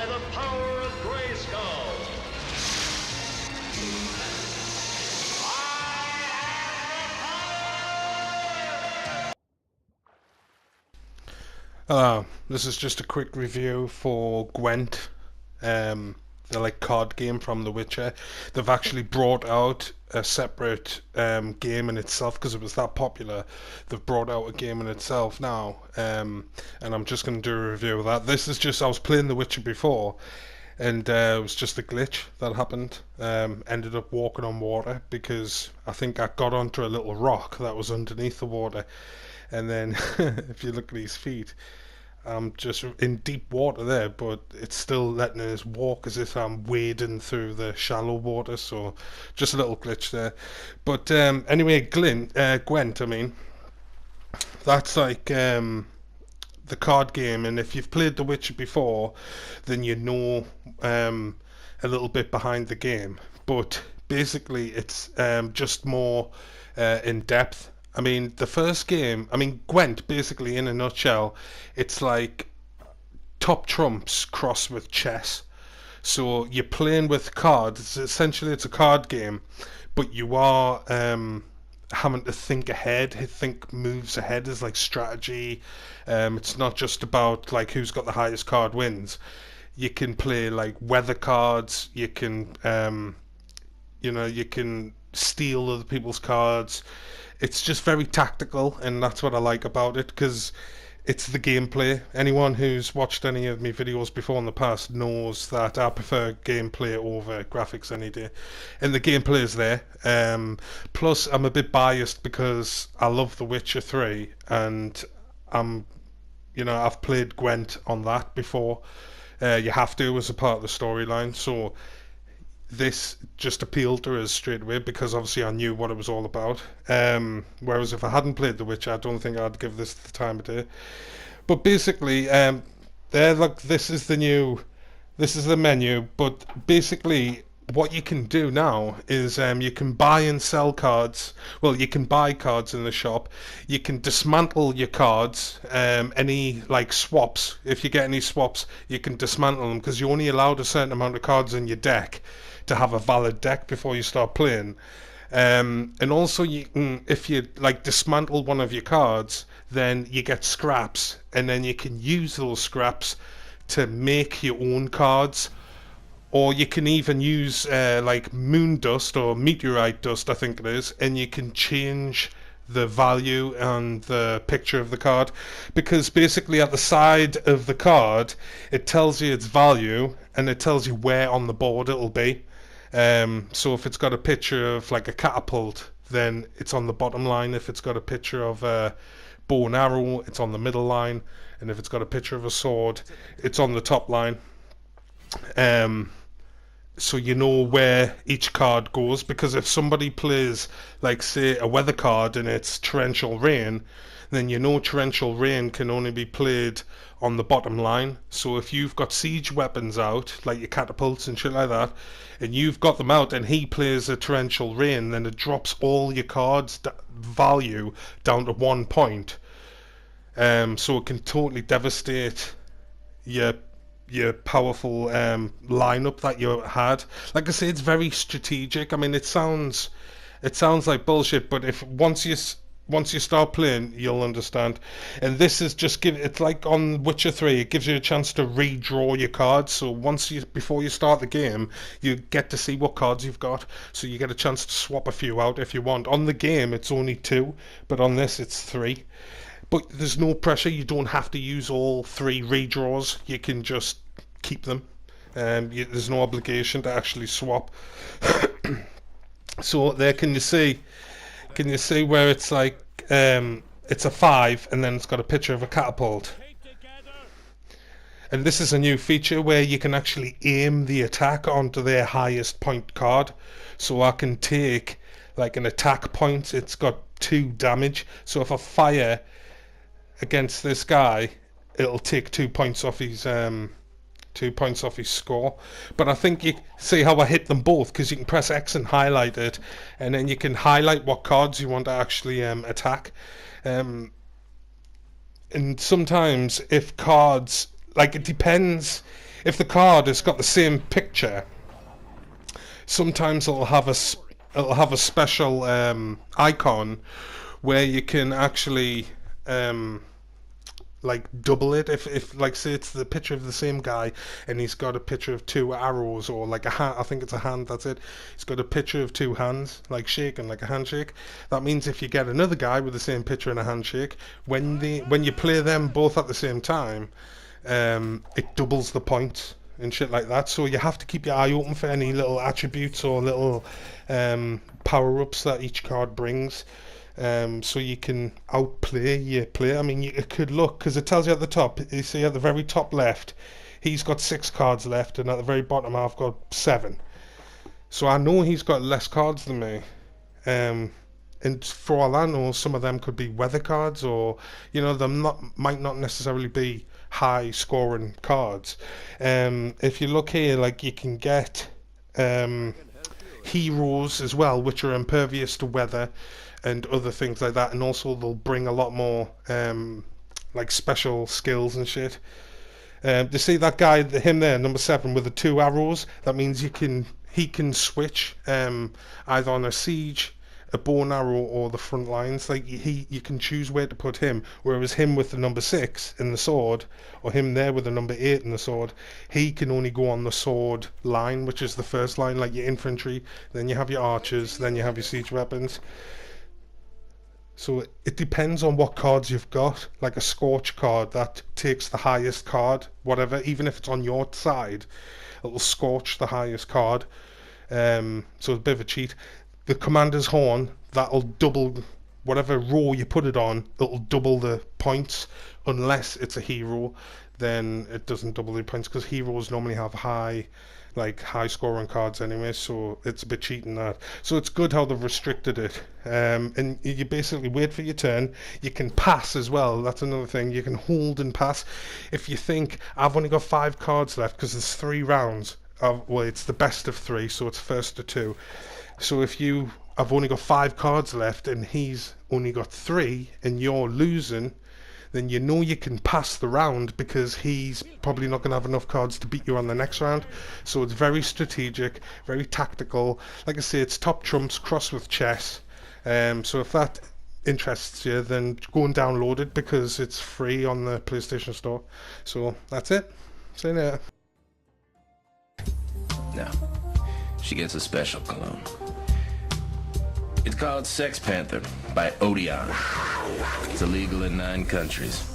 by the power of Grayskull. Hello, this is just a quick review for Gwent, the card game from The Witcher. They've actually brought out a separate game in itself because it was that popular. They've brought out a game in itself now, and I'm just going to do a review of that. This is just, I was playing The Witcher before, and it was just a glitch that happened. Ended up walking on water because I think I got onto a little rock that was underneath the water. And then if you look at his feet, I'm just in deep water there, but it's still letting us walk as if I'm wading through the shallow water, so just a little glitch there. But anyway, Gwent, I mean, that's like the card game, and if you've played The Witcher before, then you know a little bit behind the game. But basically, it's just more in depth. I mean, the first game, Gwent, basically, in a nutshell, it's like top trumps crossed with chess. So you're playing with cards. Essentially, it's a card game, but you are having to think ahead, think moves ahead is like strategy. It's not just about like who's got the highest card wins. You can play like weather cards. You can, you can steal other people's cards. It's just very tactical, and that's what I like about it, because it's the gameplay. Anyone who's watched any of my videos before in the past knows that I prefer gameplay over graphics any day, and the gameplay is there. Plus, I'm a bit biased because I love The Witcher 3, and I've played Gwent on that before. You have to as a part of the storyline, so this just appealed to us straight away because obviously I knew what it was all about. Whereas if I hadn't played The Witcher, I don't think I'd give this the time of day. But basically, this is the menu. But basically, what you can do now is you can buy and sell cards. Well, you can buy cards in the shop. You can dismantle your cards. Any like swaps, if you get any swaps, you can dismantle them because you're only allowed a certain amount of cards in your deck to have a valid deck before you start playing. And also, you can, if you like dismantle one of your cards, then you get scraps, and then you can use those scraps to make your own cards. Or you can even use like moon dust or meteorite dust, I think it is, and you can change the value and the picture of the card, because basically at the side of the card it tells you its value and it tells you where on the board it'll be. So if it's got a picture of like a catapult, then it's on the bottom line. If it's got a picture of a bow and arrow, it's on the middle line, and if it's got a picture of a sword, it's on the top line. So you know where each card goes, because if somebody plays like say a weather card and it's torrential rain, then you know torrential rain can only be played on the bottom line. So if you've got siege weapons out, like your catapults and shit like that, and you've got them out and he plays a torrential rain, then it drops all your cards value down to 1 point. So it can totally devastate your powerful lineup that you had. Like I say, it's very strategic. I mean, it sounds like bullshit, but if once you start playing, you'll understand. And this is just it's like on Witcher 3, it gives you a chance to redraw your cards. So before you start the game, you get to see what cards you've got. So you get a chance to swap a few out if you want. On the game, it's only 2, but on this, it's 3. But there's no pressure. You don't have to use all 3 redraws. You can just keep them. There's no obligation to actually swap. So there, can you see where it's like it's a 5 and then it's got a picture of a catapult. And this is a new feature where you can actually aim the attack onto their highest point card. So I can take like an attack point, it's got 2 damage. So if I fire against this guy, it'll take 2 points off his 2 points off his score. But I think you see how I hit them both, because you can press X and highlight it, and then you can highlight what cards you want to actually attack. And sometimes if cards, like, it depends if the card has got the same picture, sometimes it'll have a special icon where you can actually like double it. If like say it's the picture of the same guy and he's got a picture of two arrows, or like a hand, I think it's a hand, that's it, he's got a picture of two hands like shaking like a handshake. That means if you get another guy with the same picture and a handshake, when you play them both at the same time, it doubles the points and shit like that. So you have to keep your eye open for any little attributes or little power-ups that each card brings, so you can outplay your player. I mean, it could look, because it tells you at the top, you see at the very top left, he's got 6 cards left, and at the very bottom I've got 7. So I know he's got less cards than me. And for all I know, some of them could be weather cards, or, you know, might not necessarily be high scoring cards. If you look here, like, you can get heroes as well, which are impervious to weather and other things like that, and also they'll bring a lot more like special skills and shit. You see that guy, him there, number 7 with the 2 arrows? That means he can switch either on a siege, a bow and arrow, or the front lines. Like, you can choose where to put him. Whereas him with the number 6 in the sword, or him there with the number 8 in the sword, he can only go on the sword line, which is the first line, like your infantry. Then you have your archers, then you have your siege weapons. So it depends on what cards you've got. Like a Scorch card, that takes the highest card, whatever, even if it's on your side, it'll scorch the highest card. So it's a bit of a cheat. The Commander's Horn, that'll double whatever row you put it on, it'll double the points. Unless it's a hero, then it doesn't double the points, because heroes normally have high scoring cards anyway, so it's a bit cheating that. So it's good how they've restricted it, and you basically wait for your turn. You can pass as well, that's another thing. You can hold and pass. If you think, I've only got 5 cards left, because there's 3 rounds, well, it's the best of 3, so it's first to 2. So if I've only got 5 cards left and he's only got 3 and you're losing, then you know you can pass the round, because he's probably not going to have enough cards to beat you on the next round. So it's very strategic, very tactical. Like I say, it's top trumps crossed with chess. So if that interests you, then go and download it, because it's free on the PlayStation Store. So that's it. See you later. No, she gets a special cologne. It's called Sex Panther by Odeon. It's illegal in 9 countries.